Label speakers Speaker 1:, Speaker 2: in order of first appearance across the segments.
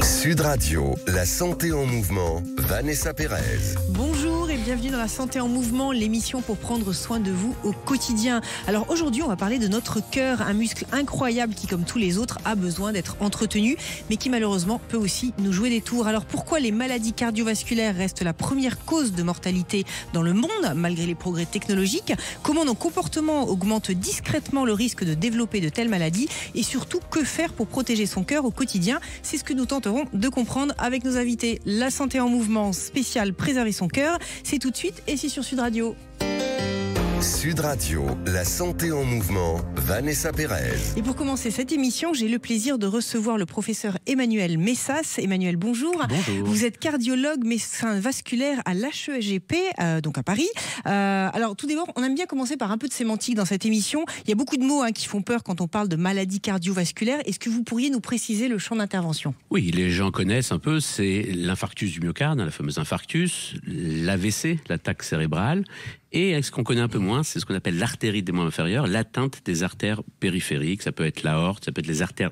Speaker 1: Sud Radio, la santé en mouvement, Vanessa Pérez.
Speaker 2: Bonjour et bienvenue dans la santé en mouvement, l'émission pour prendre soin de vous au quotidien. Alors aujourd'hui, on va parler de notre cœur, un muscle incroyable qui, comme tous les autres, a besoin d'être entretenu, mais qui malheureusement peut aussi nous jouer des tours. Alors pourquoi les maladies cardiovasculaires restent la première cause de mortalité dans le monde, malgré les progrès technologiques? Comment nos comportements augmentent discrètement le risque de développer de telles maladies? Et surtout, que faire pour protéger son cœur au quotidien? C'est ce que nous tenterons de comprendre avec nos invités. La santé en mouvement spécial Préserver son cœur, c'est tout de suite et c'est sur Sud Radio.
Speaker 1: Sud Radio, la santé en mouvement, Vanessa Pérez.
Speaker 2: Et pour commencer cette émission, j'ai le plaisir de recevoir le professeur Emmanuel Messas. Emmanuel, bonjour.
Speaker 3: Bonjour.
Speaker 2: Vous êtes cardiologue médecin vasculaire à l'HESGP, donc à Paris. Alors tout d'abord, on aime bien commencer par un peu de sémantique dans cette émission. Il y a beaucoup de mots qui font peur quand on parle de maladies cardiovasculaires. Est-ce que vous pourriez nous préciser le champ d'intervention?
Speaker 3: Oui, les gens connaissent un peu, c'est l'infarctus du myocarde, la fameuse infarctus, l'AVC, l'attaque cérébrale. Et ce qu'on connaît un peu moins, c'est ce qu'on appelle l'artérite des membres inférieurs, l'atteinte des artères périphériques. Ça peut être l'aorte, ça peut être les artères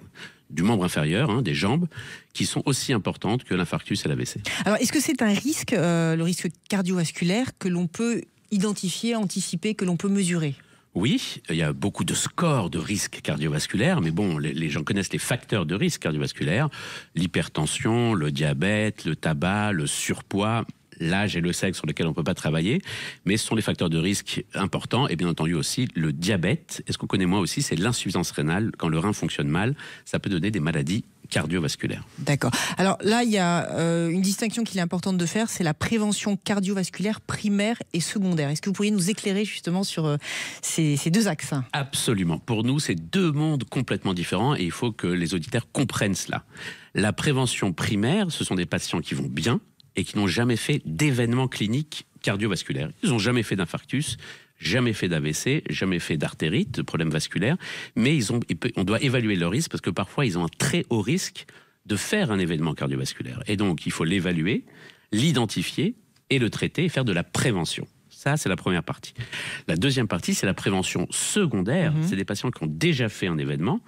Speaker 3: du membre inférieur, des jambes, qui sont aussi importantes que l'infarctus et l'AVC.
Speaker 2: Alors, est-ce que c'est un risque, le risque cardiovasculaire, que l'on peut identifier, anticiper, que l'on peut mesurer ?
Speaker 3: Oui, il y a beaucoup de scores de risque cardiovasculaire, mais bon, les gens connaissent les facteurs de risque cardiovasculaire, l'hypertension, le diabète, le tabac, le surpoids, l'âge et le sexe sur lesquels on ne peut pas travailler, mais ce sont les facteurs de risque importants, et bien entendu aussi le diabète. Et ce qu'on connaît moins aussi, c'est l'insuffisance rénale. Quand le rein fonctionne mal, ça peut donner des maladies cardiovasculaires. D'accord.
Speaker 2: Alors là, il y a une distinction qu'il est importante de faire, c'est la prévention cardiovasculaire primaire et secondaire. Est-ce que vous pourriez nous éclairer justement sur ces deux axes?
Speaker 3: Absolument. Pour nous, c'est deux mondes complètement différents et il faut que les auditeurs comprennent cela. La prévention primaire, ce sont des patients qui vont bien et qui n'ont jamais fait d'événements cliniques cardiovasculaires. Ils n'ont jamais fait d'infarctus, jamais fait d'AVC, jamais fait d'artérite, de problèmes vasculaires, mais on doit évaluer leur risque parce que parfois ils ont un très haut risque de faire un événement cardiovasculaire. Et donc il faut l'évaluer, l'identifier et le traiter et faire de la prévention. Ça, c'est la première partie. La deuxième partie, c'est la prévention secondaire. C'est des patients qui ont déjà fait un événement,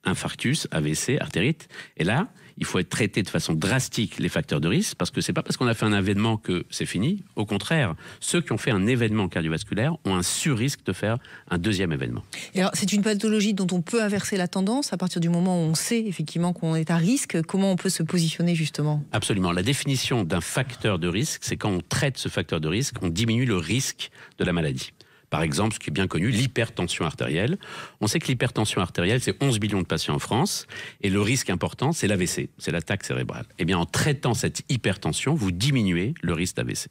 Speaker 3: infarctus, AVC, artérite, et là, il faut être traité de façon drastique les facteurs de risque, parce que c'est pas parce qu'on a fait un événement que c'est fini. Au contraire, ceux qui ont fait un événement cardiovasculaire ont un sur-risque de faire un deuxième événement.
Speaker 2: Et alors, c'est une pathologie dont on peut inverser la tendance à partir du moment où on sait effectivement qu'on est à risque. Comment on peut se positionner justement?
Speaker 3: Absolument. La définition d'un facteur de risque, c'est quand on traite ce facteur de risque, on diminue le risque de la maladie. Par exemple, ce qui est bien connu, l'hypertension artérielle. On sait que l'hypertension artérielle, c'est 11 millions de patients en France. Et le risque important, c'est l'AVC, c'est l'attaque cérébrale. Eh bien, en traitant cette hypertension, vous diminuez le risque d'AVC.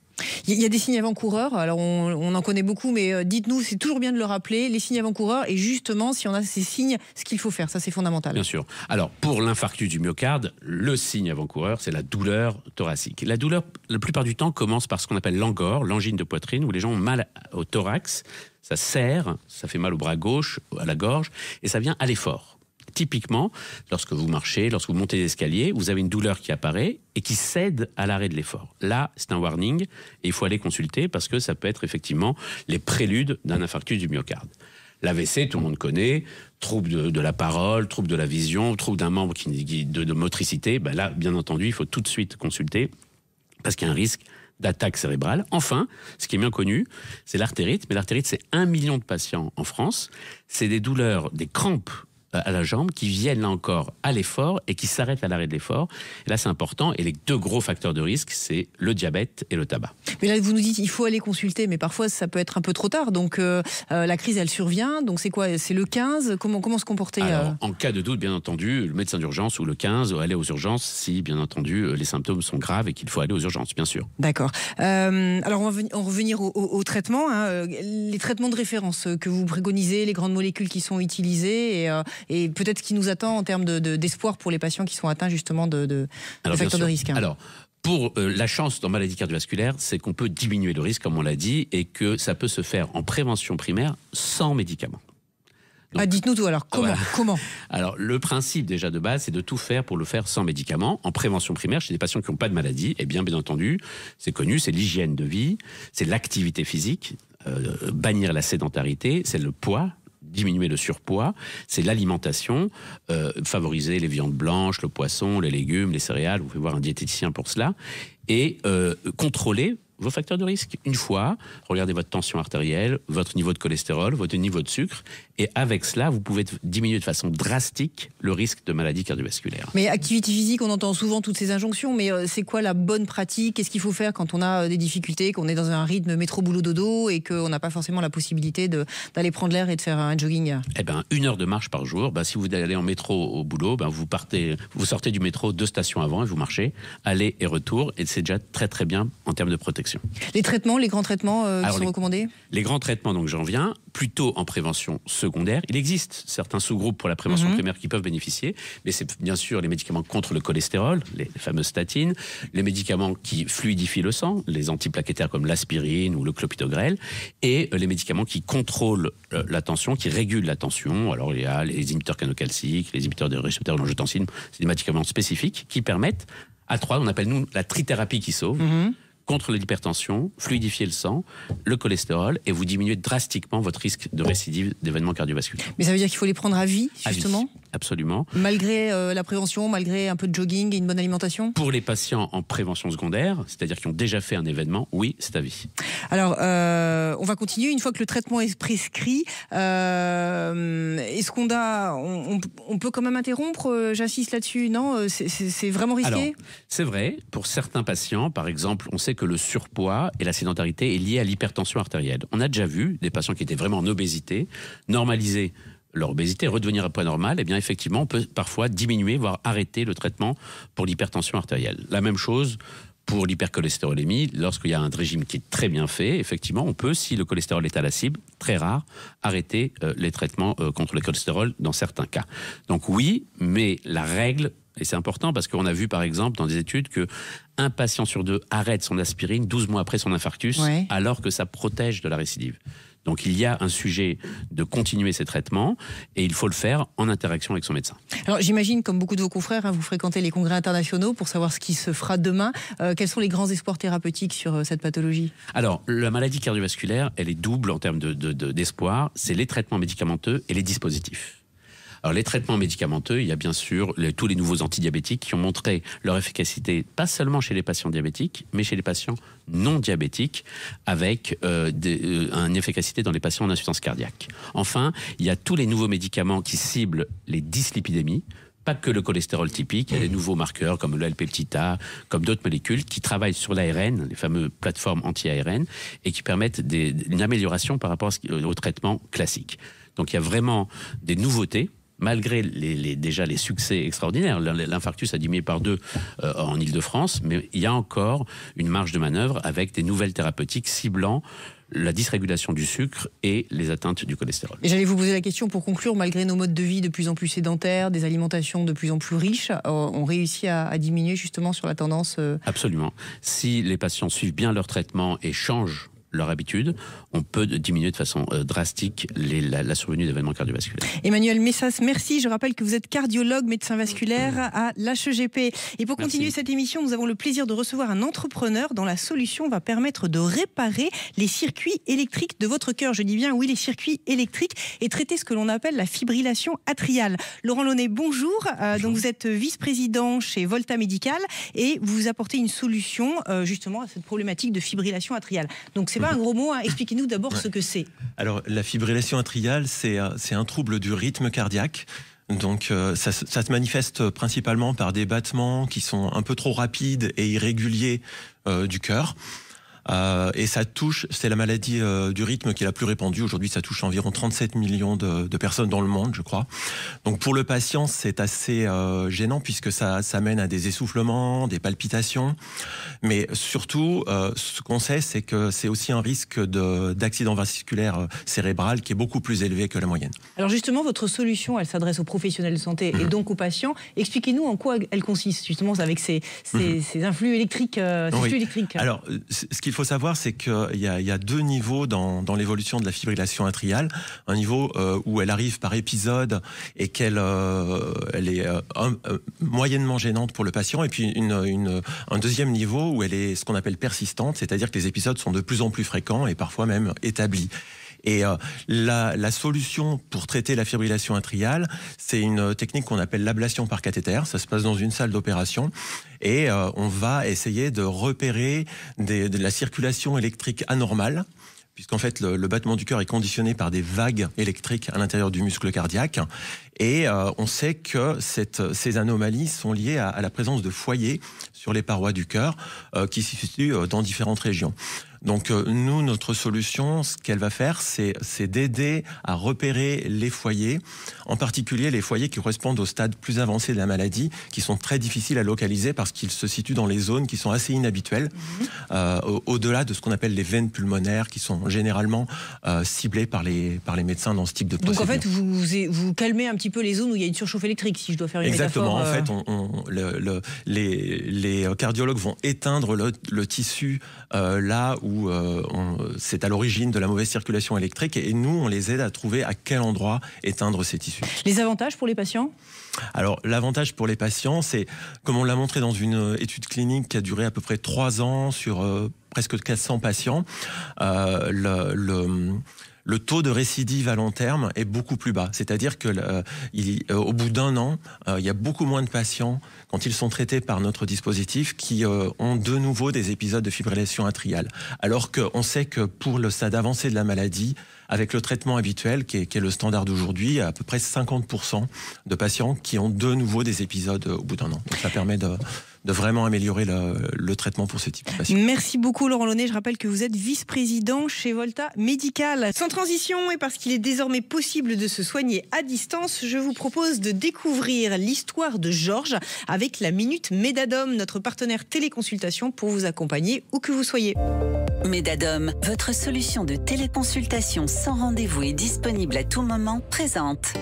Speaker 2: Il y a des signes avant-coureurs. Alors, on en connaît beaucoup, mais dites-nous, c'est toujours bien de le rappeler, les signes avant-coureurs. Et justement, si on a ces signes, ce qu'il faut faire, ça c'est fondamental.
Speaker 3: Bien sûr. Alors, pour l'infarctus du myocarde, le signe avant-coureur, c'est la douleur thoracique. La douleur, la plupart du temps, commence par ce qu'on appelle l'angor, l'angine de poitrine, où les gens ont mal au thorax. Ça serre, ça fait mal au bras gauche, à la gorge, et ça vient à l'effort. Typiquement, lorsque vous marchez, lorsque vous montez les escaliers, vous avez une douleur qui apparaît et qui cède à l'arrêt de l'effort. Là, c'est un warning et il faut aller consulter parce que ça peut être effectivement les préludes d'un infarctus du myocarde. L'AVC, tout le monde connaît, trouble de la parole, trouble de la vision, trouble d'un membre de motricité. Ben là, bien entendu, il faut tout de suite consulter parce qu'il y a un risque d'attaque cérébrale. Enfin, ce qui est bien connu, c'est l'artérite. Mais l'artérite, c'est 1 million de patients en France. C'est des douleurs, des crampes à la jambe qui viennent là encore à l'effort et qui s'arrêtent à l'arrêt de l'effort. Et là, c'est important. Et les deux gros facteurs de risque, c'est le diabète et le tabac.
Speaker 2: Mais là, vous nous dites il faut aller consulter, mais parfois, ça peut être un peu trop tard. Donc, la crise, elle survient. Donc, c'est quoi? C'est le 15? Comment se comporter?
Speaker 3: Alors, en cas de doute, bien entendu, le médecin d'urgence ou le 15, aller aux urgences si, bien entendu, les symptômes sont graves et qu'il faut aller aux urgences, bien sûr.
Speaker 2: D'accord. Alors, on va revenir au traitement. Les traitements de référence que vous préconisez, les grandes molécules qui sont utilisées et peut-être ce qui nous attend en termes d'espoir pour les patients qui sont atteints justement de facteurs de risque.
Speaker 3: Alors, pour la chance dans maladie cardiovasculaire, c'est qu'on peut diminuer le risque, comme on l'a dit, et que ça peut se faire en prévention primaire sans médicaments.
Speaker 2: Donc, dites-nous tout alors, comment
Speaker 3: Alors, le principe déjà de base, c'est de tout faire pour le faire sans médicaments. En prévention primaire, chez des patients qui n'ont pas de maladie, eh bien entendu, c'est connu, c'est l'hygiène de vie, c'est l'activité physique, bannir la sédentarité, c'est le poids, diminuer le surpoids, c'est l'alimentation, favoriser les viandes blanches, le poisson, les légumes, les céréales, vous pouvez voir un diététicien pour cela, et contrôler vos facteurs de risque. Une fois, regardez votre tension artérielle, votre niveau de cholestérol, votre niveau de sucre, et avec cela, vous pouvez diminuer de façon drastique le risque de maladie cardiovasculaire.
Speaker 2: Mais activité physique, on entend souvent toutes ces injonctions, mais c'est quoi la bonne pratique? Qu'est-ce qu'il faut faire quand on a des difficultés, qu'on est dans un rythme métro-boulot-dodo et qu'on n'a pas forcément la possibilité d'aller prendre l'air et de faire un jogging?
Speaker 3: Eh ben, 1 heure de marche par jour. Si vous allez en métro au boulot, vous sortez du métro 2 stations avant et vous marchez, aller et retour, et c'est déjà très très bien en termes de protection.
Speaker 2: Les traitements, les grands traitements qui sont recommandés?
Speaker 3: Les grands traitements, donc j'en viens, plutôt en prévention secondaire. Il existe certains sous-groupes pour la prévention primaire qui peuvent bénéficier, mais c'est bien sûr les médicaments contre le cholestérol, les fameuses statines, les médicaments qui fluidifient le sang, les antiplaquettaires comme l'aspirine ou le clopidogrel, et les médicaments qui contrôlent la tension, qui régulent la tension. Alors il y a les inhibiteurs canocalciques, les inhibiteurs des récepteurs d'angiotensine, c'est des médicaments spécifiques qui permettent, à 3, on appelle nous la trithérapie qui sauve, contre l'hypertension, fluidifier le sang, le cholestérol, et vous diminuez drastiquement votre risque de récidive d'événements cardiovasculaires.
Speaker 2: Mais ça veut dire qu'il faut les prendre à vie, justement?
Speaker 3: À vie, absolument.
Speaker 2: Malgré la prévention, malgré un peu de jogging et une bonne alimentation? Pour
Speaker 3: les patients en prévention secondaire, c'est-à-dire qui ont déjà fait un événement, oui, c'est à vie.
Speaker 2: Alors, on va continuer. Une fois que le traitement est prescrit, est-ce on peut quand même interrompre? J'insiste là-dessus, non? C'est vraiment risqué?
Speaker 3: Alors, c'est vrai. Pour certains patients, par exemple, on sait que le surpoids et la sédentarité est lié à l'hypertension artérielle. On a déjà vu des patients qui étaient vraiment en obésité normaliser leur obésité, redevenir à poids normal. Eh bien, effectivement, on peut parfois diminuer, voire arrêter le traitement pour l'hypertension artérielle. La même chose pour l'hypercholestérolémie, lorsqu'il y a un régime qui est très bien fait, effectivement, on peut, si le cholestérol est à la cible, très rare, arrêter les traitements contre le cholestérol dans certains cas. Donc oui, mais la règle, et c'est important parce qu'on a vu par exemple dans des études qu'un patient sur 2 arrête son aspirine 12 mois après son infarctus, alors que ça protège de la récidive. Donc il y a un sujet de continuer ces traitements et il faut le faire en interaction avec son médecin.
Speaker 2: Alors j'imagine, comme beaucoup de vos confrères, vous fréquentez les congrès internationaux pour savoir ce qui se fera demain. Quels sont les grands espoirs thérapeutiques sur cette pathologie? Alors
Speaker 3: la maladie cardiovasculaire, elle est double en termes d'espoir. C'est les traitements médicamenteux et les dispositifs. Alors les traitements médicamenteux, il y a bien sûr tous les nouveaux antidiabétiques qui ont montré leur efficacité, pas seulement chez les patients diabétiques, mais chez les patients non diabétiques, avec une efficacité dans les patients en insuffisance cardiaque. Enfin, il y a tous les nouveaux médicaments qui ciblent les dyslipidémies, pas que le cholestérol typique, il y a des nouveaux marqueurs comme le L-peptida, comme d'autres molécules qui travaillent sur l'ARN, les fameuses plateformes anti-ARN, et qui permettent une amélioration par rapport au traitement classique. Donc il y a vraiment des nouveautés, malgré déjà les succès extraordinaires. L'infarctus a diminué par 2 en Île-de-France, mais il y a encore une marge de manœuvre avec des nouvelles thérapeutiques ciblant la dysrégulation du sucre et les atteintes du cholestérol.
Speaker 2: Et j'allais vous poser la question pour conclure, malgré nos modes de vie de plus en plus sédentaires, des alimentations de plus en plus riches, on réussit à diminuer justement sur la tendance
Speaker 3: Absolument. Si les patients suivent bien leur traitement et changent leur habitude, on peut diminuer de façon drastique la survenue d'événements cardiovasculaires.
Speaker 2: Emmanuel Messas, merci. Je rappelle que vous êtes cardiologue, médecin vasculaire à l'HEGP. Et pour continuer cette émission, nous avons le plaisir de recevoir un entrepreneur dont la solution va permettre de réparer les circuits électriques de votre cœur. Je dis bien oui, les circuits électriques, et traiter ce que l'on appelle la fibrillation atriale. Laurent Launay, bonjour. Donc vous êtes vice-président chez Volta Medical et vous apportez une solution justement à cette problématique de fibrillation atriale. Donc c'est pas un gros mot, hein. Expliquez-nous d'abord ce que c'est.
Speaker 4: Alors, la fibrillation atriale, c'est un trouble du rythme cardiaque. Donc, ça se manifeste principalement par des battements qui sont un peu trop rapides et irréguliers du cœur. Et ça touche, c'est la maladie du rythme qui est la plus répandue. Aujourd'hui, ça touche environ 37 millions de personnes dans le monde, je crois. Donc pour le patient, c'est assez gênant puisque ça mène à des essoufflements, des palpitations. Mais surtout, ce qu'on sait, c'est que c'est aussi un risque d'accident vasculaire cérébral qui est beaucoup plus élevé que la moyenne. Alors justement, votre solution, elle s'adresse aux professionnels de santé et donc aux patients. Expliquez-nous en quoi elle consiste, justement, avec ces influx électriques. Flux électriques. Alors, ce qu'il faut savoir, c'est qu'il y a 2 niveaux dans l'évolution de la fibrillation atriale. Un niveau où elle arrive par épisode et qu'elle est moyennement gênante pour le patient, et puis un deuxième niveau où elle est ce qu'on appelle persistante, c'est-à-dire que les épisodes sont de plus en plus fréquents et parfois même établis. Et la solution pour traiter la fibrillation atriale, c'est une technique qu'on appelle l'ablation par cathéter. Ça se passe dans une salle d'opération et on va essayer de repérer de la circulation électrique anormale, puisqu'en fait le battement du cœur est conditionné par des vagues électriques à l'intérieur du muscle cardiaque. Et on sait que ces anomalies sont liées à la présence de foyers sur les parois du cœur qui se situent dans différentes régions. Donc nous, notre solution, ce qu'elle va faire, c'est d'aider à repérer les foyers, en particulier les foyers qui correspondent au stade plus avancé de la maladie, qui sont très difficiles à localiser parce qu'ils se situent dans les zones qui sont assez inhabituelles, au-delà de ce qu'on appelle les veines pulmonaires, qui sont généralement ciblées par les médecins dans ce type de procédure.
Speaker 2: Donc en fait, vous calmez un petit peu les zones où il y a une surchauffe électrique, si je dois faire une
Speaker 4: Exactement.
Speaker 2: métaphore.
Speaker 4: En fait, les cardiologues vont éteindre le tissu là où c'est à l'origine de la mauvaise circulation électrique, et nous, on les aide à trouver à quel endroit éteindre ces tissus.
Speaker 2: Les avantages pour les patients ?
Speaker 4: Alors, l'avantage pour les patients, c'est, comme on l'a montré dans une étude clinique qui a duré à peu près 3 ans sur presque 400 patients, le taux de récidive à long terme est beaucoup plus bas. C'est-à-dire que au bout d'1 an, il y a beaucoup moins de patients, quand ils sont traités par notre dispositif, qui ont de nouveau des épisodes de fibrillation atriale. Alors qu'on sait que pour le stade avancé de la maladie, avec le traitement habituel, qui est le standard d'aujourd'hui, il y a à peu près 50% de patients qui ont de nouveau des épisodes au bout d'1 an. Donc ça permet de vraiment améliorer le traitement pour ce type de patients.
Speaker 2: Merci beaucoup Laurent Launay. Je rappelle que vous êtes vice-président chez Volta Médical. Sans transition, et parce qu'il est désormais possible de se soigner à distance, je vous propose de découvrir l'histoire de Georges avec la Minute Medadom, notre partenaire téléconsultation pour vous accompagner où que vous soyez.
Speaker 5: Medadom, votre solution de téléconsultation sans rendez-vous et disponible à tout moment, présente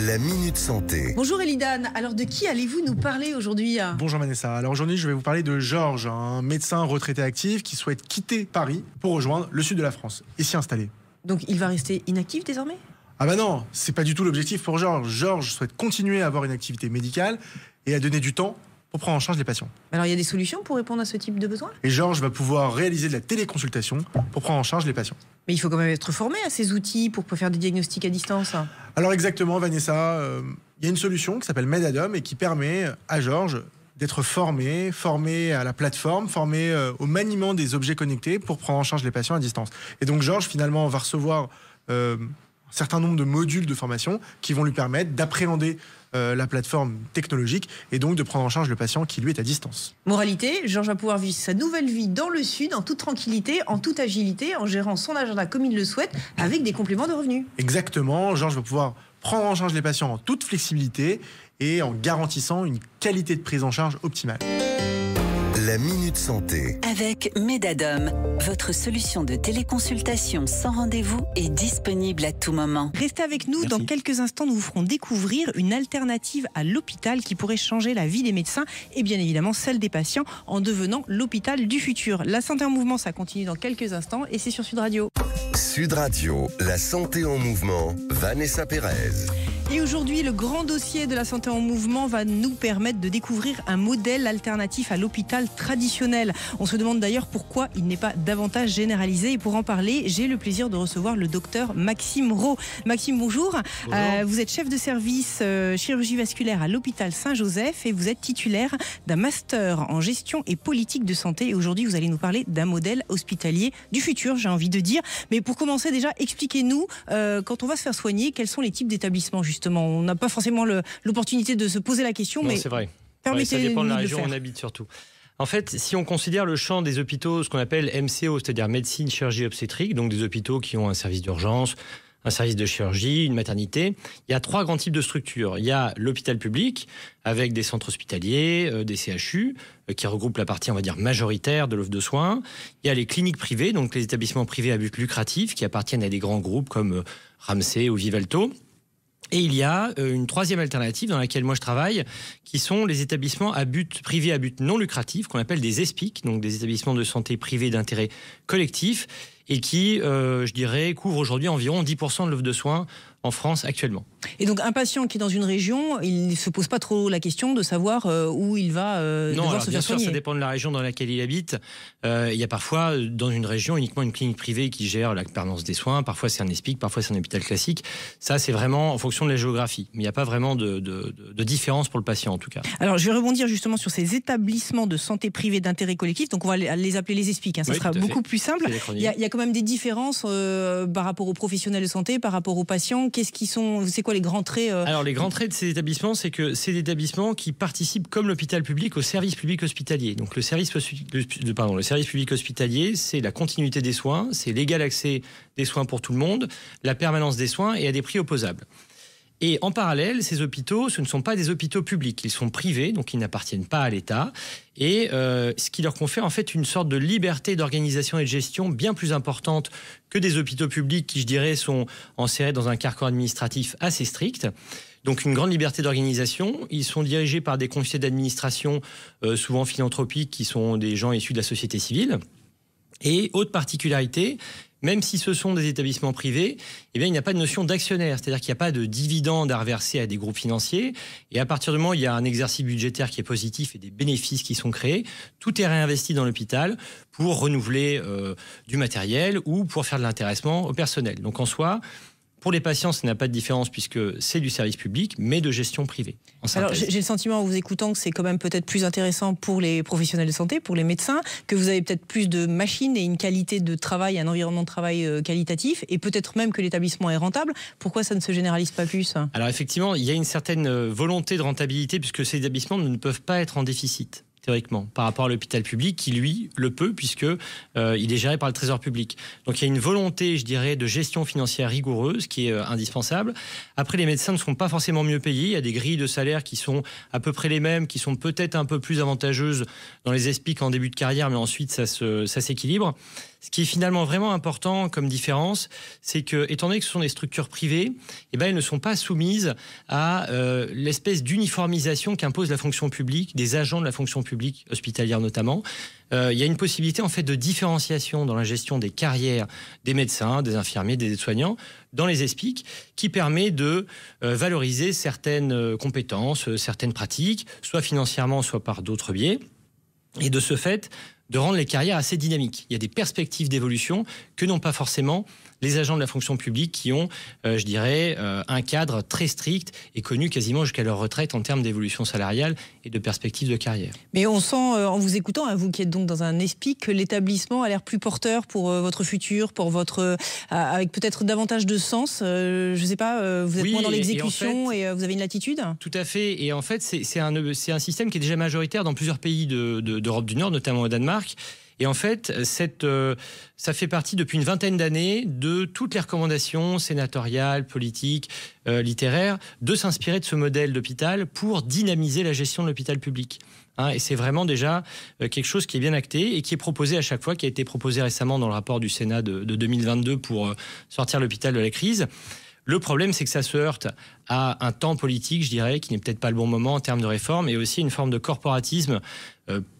Speaker 1: la Minute Santé.
Speaker 2: Bonjour Elidane, alors de qui allez-vous nous parler aujourd'hui ?
Speaker 6: Bonjour Vanessa, alors aujourd'hui je vais vous parler de Georges, un médecin retraité actif qui souhaite quitter Paris pour rejoindre le sud de la France et s'y installer.
Speaker 2: Donc il va rester inactif désormais ?
Speaker 6: Ah bah non, c'est pas du tout l'objectif pour Georges. Georges souhaite continuer à avoir une activité médicale et à donner du temps pour prendre en charge les patients.
Speaker 2: Alors il y a des solutions pour répondre à ce type de besoin ?
Speaker 6: Et Georges va pouvoir réaliser de la téléconsultation pour prendre en charge les patients.
Speaker 2: Mais il faut quand même être formé à ces outils pour faire des diagnostics à distance.
Speaker 6: Alors exactement Vanessa, il y a une solution qui s'appelle Medadom et qui permet à Georges d'être formé à la plateforme, formé au maniement des objets connectés pour prendre en charge les patients à distance. Et donc Georges finalement va recevoir un certain nombre de modules de formation qui vont lui permettre d'appréhender la plateforme technologique et donc de prendre en charge le patient qui lui est à distance.
Speaker 2: Moralité, Georges va pouvoir vivre sa nouvelle vie dans le sud, en toute tranquillité, en toute agilité, en gérant son agenda comme il le souhaite, avec des compléments de revenus.
Speaker 6: Exactement, Georges va pouvoir prendre en charge les patients en toute flexibilité et en garantissant une qualité de prise en charge optimale.
Speaker 1: La Minute Santé.
Speaker 5: Avec Medadom, votre solution de téléconsultation sans rendez-vous est disponible à tout moment.
Speaker 2: Restez avec nous.
Speaker 4: Merci.
Speaker 2: Dans quelques instants, nous vous ferons découvrir une alternative à l'hôpital qui pourrait changer la vie des médecins et bien évidemment celle des patients en devenant l'hôpital du futur. La santé en mouvement, ça continue dans quelques instants et c'est sur Sud Radio.
Speaker 1: Sud Radio, la santé en mouvement, Vanessa Pérez.
Speaker 2: Et aujourd'hui, le grand dossier de la santé en mouvement va nous permettre de découvrir un modèle alternatif à l'hôpital traditionnel. On se demande d'ailleurs pourquoi il n'est pas davantage généralisé. Et pour en parler, j'ai le plaisir de recevoir le docteur Maxime Rault. Maxime, bonjour. Vous êtes chef de service chirurgie vasculaire à l'hôpital Saint-Joseph et vous êtes titulaire d'un master en gestion et politique de santé. Et aujourd'hui, vous allez nous parler d'un modèle hospitalier du futur, j'ai envie de dire. Mais pour commencer déjà, expliquez-nous, quand on va se faire soigner, quels sont les types d'établissements justement ? On n'a pas forcément l'opportunité de se poser la question,
Speaker 7: Non,
Speaker 2: mais
Speaker 7: c'est vrai.
Speaker 2: permettez-nous
Speaker 7: ça dépend de la
Speaker 2: le
Speaker 7: région où
Speaker 2: faire.
Speaker 7: on habite surtout. En fait, si on considère le champ des hôpitaux, ce qu'on appelle MCO, c'est-à-dire médecine, chirurgie, obstétrique, donc des hôpitaux qui ont un service d'urgence, un service de chirurgie, une maternité, il y a 3 grands types de structures. Il y a l'hôpital public, avec des centres hospitaliers, des CHU, qui regroupent la partie, on va dire, majoritaire de l'offre de soins. Il y a les cliniques privées, donc les établissements privés à but lucratif, qui appartiennent à des grands groupes comme Ramsay ou Vivalto. Et il y a une 3e alternative dans laquelle moi je travaille, qui sont les établissements privés à but non lucratif, qu'on appelle des ESPIC, donc des établissements de santé privés d'intérêt collectif, et qui, je dirais, couvrent aujourd'hui environ 10% de l'offre de soins en France actuellement.
Speaker 2: Et donc un patient qui est dans une région, il ne se pose pas trop la question de savoir où il va devoir se faire soigner.
Speaker 7: Bien sûr, ça dépend de la région dans laquelle il habite. Il y a parfois dans une région uniquement une clinique privée qui gère la permanence des soins. Parfois c'est un ESPIC, parfois c'est un hôpital classique. Ça c'est vraiment en fonction de la géographie. Mais il n'y a pas vraiment de différence pour le patient en tout cas.
Speaker 2: Alors je vais rebondir justement sur ces établissements de santé privés d'intérêt collectif. Donc on va les appeler les ESPIC. Ça sera beaucoup plus simple. Il y a quand même des différences par rapport aux professionnels de santé, par rapport aux patients. C'est quoi les grands traits
Speaker 7: Alors les grands traits de ces établissements, c'est que c'est des établissements qui participent comme l'hôpital public au service public hospitalier. Donc le service public hospitalier, c'est la continuité des soins, c'est l'égal accès des soins pour tout le monde, la permanence des soins et à des prix opposables. Et en parallèle, ces hôpitaux, ce ne sont pas des hôpitaux publics, ils sont privés, donc ils n'appartiennent pas à l'État. Et ce qui leur confère en fait une sorte de liberté d'organisation et de gestion bien plus importante que des hôpitaux publics qui, je dirais, sont enserrés dans un carcan administratif assez strict. Donc une grande liberté d'organisation. Ils sont dirigés par des conseillers d'administration, souvent philanthropiques, qui sont des gens issus de la société civile. Et autre particularité, même si ce sont des établissements privés, eh bien, il n'y a pas de notion d'actionnaire, c'est-à-dire qu'il n'y a pas de dividendes à reverser à des groupes financiers. Et à partir du moment où il y a un exercice budgétaire qui est positif et des bénéfices qui sont créés, tout est réinvesti dans l'hôpital pour renouveler du matériel ou pour faire de l'intéressement au personnel. Donc en soi, pour les patients, ça n'a pas de différence puisque c'est du service public, mais de gestion privée.
Speaker 2: Alors j'ai le sentiment en vous écoutant que c'est quand même peut-être plus intéressant pour les professionnels de santé, pour les médecins, que vous avez peut-être plus de machines et une qualité de travail, un environnement de travail qualitatif, et peut-être même que l'établissement est rentable. Pourquoi ça ne se généralise pas plus ?
Speaker 7: Alors effectivement, il y a une certaine volonté de rentabilité puisque ces établissements ne peuvent pas être en déficit. Théoriquement, par rapport à l'hôpital public qui, lui, le peut, puisque il est géré par le Trésor public. Donc il y a une volonté, je dirais, de gestion financière rigoureuse qui est indispensable. Après, les médecins ne sont pas forcément mieux payés. Il y a des grilles de salaire qui sont à peu près les mêmes, qui sont peut-être un peu plus avantageuses dans les ESPIC en début de carrière, mais ensuite ça s'équilibre. Ce qui est finalement vraiment important comme différence, c'est que, étant donné que ce sont des structures privées, eh ben, elles ne sont pas soumises à l'espèce d'uniformisation qu'impose la fonction publique, des agents de la fonction publique hospitalière notamment. Il y a une possibilité en fait de différenciation dans la gestion des carrières des médecins, des infirmiers, des aides-soignants dans les ESPIC qui permet de valoriser certaines compétences, certaines pratiques, soit financièrement, soit par d'autres biais. Et de ce fait, de rendre les carrières assez dynamiques. Il y a des perspectives d'évolution que n'ont pas forcément les agents de la fonction publique qui ont, je dirais, un cadre très strict et connu quasiment jusqu'à leur retraite en termes d'évolution salariale et de perspectives de carrière.
Speaker 2: Mais on sent, en vous écoutant, hein, vous qui êtes donc dans un ESPIC, que l'établissement a l'air plus porteur pour votre futur, pour votre, avec peut-être davantage de sens. Je ne sais pas, vous êtes moins dans l'exécution et vous avez une latitude ? Tout
Speaker 7: à fait. Et en fait, c'est un système qui est déjà majoritaire dans plusieurs pays d'Europe du Nord, notamment au Danemark. Et en fait, ça fait partie depuis une vingtaine d'années de toutes les recommandations sénatoriales, politiques, littéraires, de s'inspirer de ce modèle d'hôpital pour dynamiser la gestion de l'hôpital public. Et c'est vraiment déjà quelque chose qui est bien acté et qui est proposé à chaque fois, qui a été proposé récemment dans le rapport du Sénat de 2022 pour sortir l'hôpital de la crise. Le problème, c'est que ça se heurte à un temps politique, je dirais, qui n'est peut-être pas le bon moment en termes de réforme, et aussi une forme de corporatisme,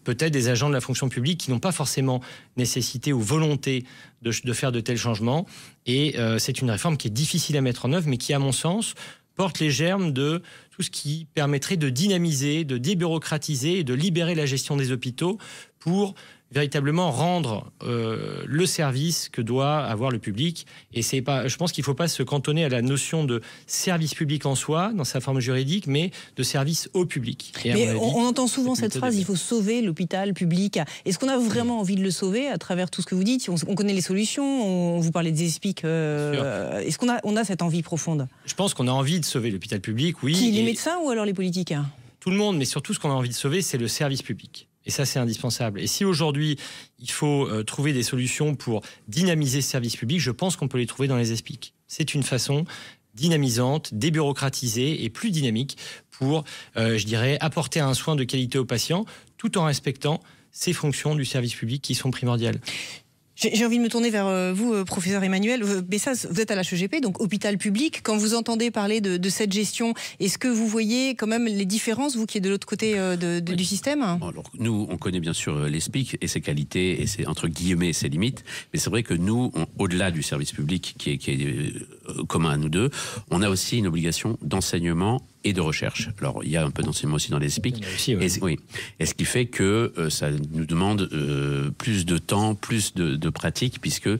Speaker 7: peut-être des agents de la fonction publique qui n'ont pas forcément nécessité ou volonté de faire de tels changements. Et c'est une réforme qui est difficile à mettre en œuvre, mais qui, à mon sens, porte les germes de tout ce qui permettrait de dynamiser, de débureaucratiser et de libérer la gestion des hôpitaux pour véritablement rendre le service que doit avoir le public. Et c'est pas, je pense qu'il ne faut pas se cantonner à la notion de service public en soi, dans sa forme juridique, mais de service au public. Et
Speaker 2: mais on entend souvent cette phrase, il faut sauver l'hôpital public. Est-ce qu'on a vraiment envie de le sauver à travers tout ce que vous dites ? On connaît les solutions, on vous parlait des ESPIC. Est-ce qu'on a cette envie profonde ?
Speaker 7: Je pense qu'on a envie de sauver l'hôpital public, oui.
Speaker 2: Qui, les médecins ou alors les politiques ?
Speaker 7: Tout le monde, mais surtout ce qu'on a envie de sauver, c'est le service public. Et ça, c'est indispensable. Et si aujourd'hui, il faut trouver des solutions pour dynamiser ce service public, je pense qu'on peut les trouver dans les ESPIC. C'est une façon dynamisante, débureaucratisée et plus dynamique pour, je dirais, apporter un soin de qualité aux patients tout en respectant ces fonctions du service public qui sont primordiales.
Speaker 2: J'ai envie de me tourner vers vous, professeur Emmanuel Bessas. Vous êtes à l'HEGP, donc hôpital public. Quand vous entendez parler de cette gestion, est-ce que vous voyez quand même les différences, vous qui êtes de l'autre côté du système?
Speaker 3: Alors, nous, on connaît bien sûr l'ESPIC et ses qualités et ses, entre guillemets, ses limites. Mais c'est vrai que nous, au-delà du service public qui est commun à nous deux, on a aussi une obligation d'enseignement et de recherche. Alors, il y a un peu d'enseignement aussi dans les SPIC. Et ce qui fait que ça nous demande plus de temps, plus de pratique, puisque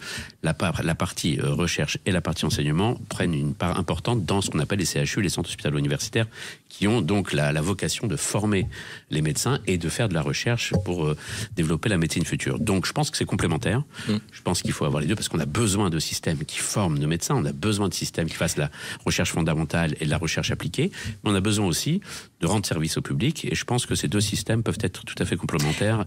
Speaker 3: la partie recherche et la partie enseignement prennent une part importante dans ce qu'on appelle les CHU, les centres hospitalo-universitaires, qui ont donc la vocation de former les médecins et de faire de la recherche pour développer la médecine future. Donc, je pense que c'est complémentaire. Je pense qu'il faut avoir les deux, parce qu'on a besoin de systèmes qui forment nos médecins, on a besoin de systèmes qui fassent la recherche fondamentale et de la recherche appliquée. Mais on a besoin aussi de rendre service au public, et je pense que ces deux systèmes peuvent être tout à fait complémentaires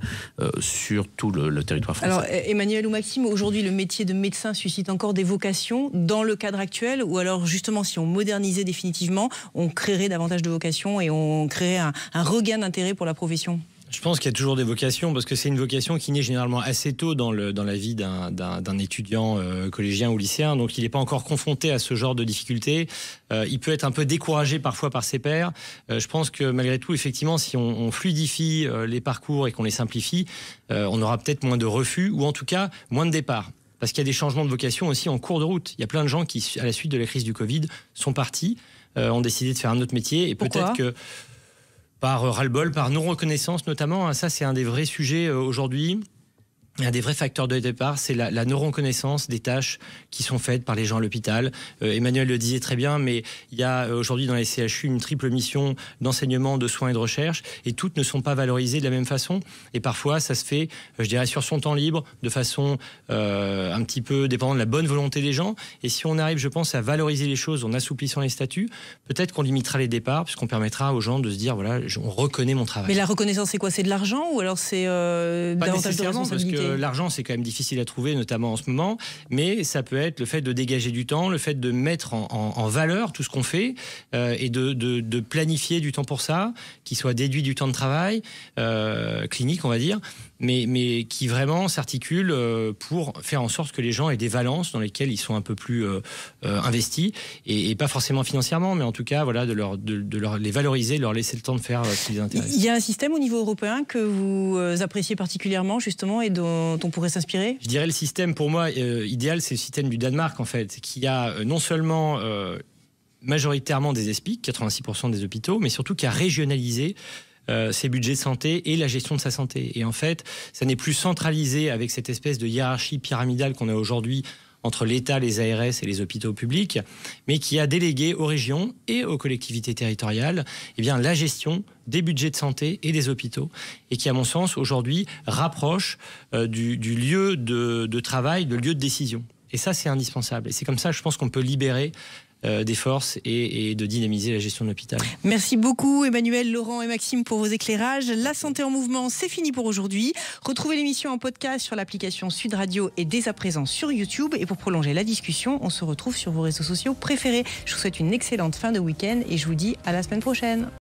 Speaker 3: sur tout le territoire français.
Speaker 2: Alors, Emmanuel ou Maxime, aujourd'hui, le métier de médecin suscite encore des vocations dans le cadre actuel, ou alors justement, si on modernisait définitivement, on créerait davantage de vocations et on créerait un regain d'intérêt pour la profession?
Speaker 7: Je pense qu'il y a toujours des vocations, parce que c'est une vocation qui naît généralement assez tôt dans la vie d'un étudiant collégien ou lycéen, donc il n'est pas encore confronté à ce genre de difficultés. Il peut être un peu découragé parfois par ses pairs. Je pense que malgré tout, effectivement, si on fluidifie les parcours et qu'on les simplifie, on aura peut-être moins de refus, ou en tout cas moins de départs. Parce qu'il y a des changements de vocation aussi en cours de route. Il y a plein de gens qui, à la suite de la crise du Covid, sont partis, ont décidé de faire un autre métier, et peut-être que par ras-le-bol, par non-reconnaissance notamment. Ça, c'est un des vrais sujets aujourd'hui. Un des vrais facteurs de départ, c'est la non-reconnaissance des tâches qui sont faites par les gens à l'hôpital. Emmanuel le disait très bien, mais il y a aujourd'hui dans les CHU une triple mission d'enseignement, de soins et de recherche, et toutes ne sont pas valorisées de la même façon. Et parfois, ça se fait, je dirais, sur son temps libre, de façon un petit peu dépendant de la bonne volonté des gens. Et si on arrive, je pense, à valoriser les choses en assouplissant les statuts, peut-être qu'on limitera les départs, puisqu'on permettra aux gens de se dire, voilà, on reconnaît mon travail.
Speaker 2: Mais la reconnaissance, c'est quoi? C'est de l'argent, ou alors c'est davantage de responsabilité?
Speaker 7: L'argent, c'est quand même difficile à trouver, notamment en ce moment, mais ça peut être le fait de dégager du temps, le fait de mettre en valeur tout ce qu'on fait et de planifier du temps pour ça, qui soit déduit du temps de travail, clinique, on va dire, mais qui vraiment s'articule pour faire en sorte que les gens aient des valences dans lesquelles ils sont un peu plus investis, et pas forcément financièrement, mais en tout cas, voilà, de les valoriser, de leur laisser le temps de faire ce qui les intéresse.
Speaker 2: Il y a un système au niveau européen que vous appréciez particulièrement, justement, et dont on pourrait s'inspirer?
Speaker 7: Je dirais le système, pour moi, idéal, c'est le système du Danemark, en fait, qui a non seulement majoritairement des ESPIC, 86% des hôpitaux, mais surtout qui a régionalisé ses budgets de santé et la gestion de sa santé. Et en fait, ça n'est plus centralisé avec cette espèce de hiérarchie pyramidale qu'on a aujourd'hui entre l'État, les ARS et les hôpitaux publics, mais qui a délégué aux régions et aux collectivités territoriales la gestion des budgets de santé et des hôpitaux, et qui, à mon sens, aujourd'hui, rapproche du lieu de travail, de lieu de décision. Et ça, c'est indispensable. Et c'est comme ça, je pense qu'on peut libérer des forces et de dynamiser la gestion de l'hôpital.
Speaker 2: Merci beaucoup Emmanuel, Laurent et Maxime pour vos éclairages. La santé en mouvement, c'est fini pour aujourd'hui. Retrouvez l'émission en podcast sur l'application Sud Radio et dès à présent sur YouTube. Et pour prolonger la discussion, on se retrouve sur vos réseaux sociaux préférés. Je vous souhaite une excellente fin de week-end et je vous dis à la semaine prochaine.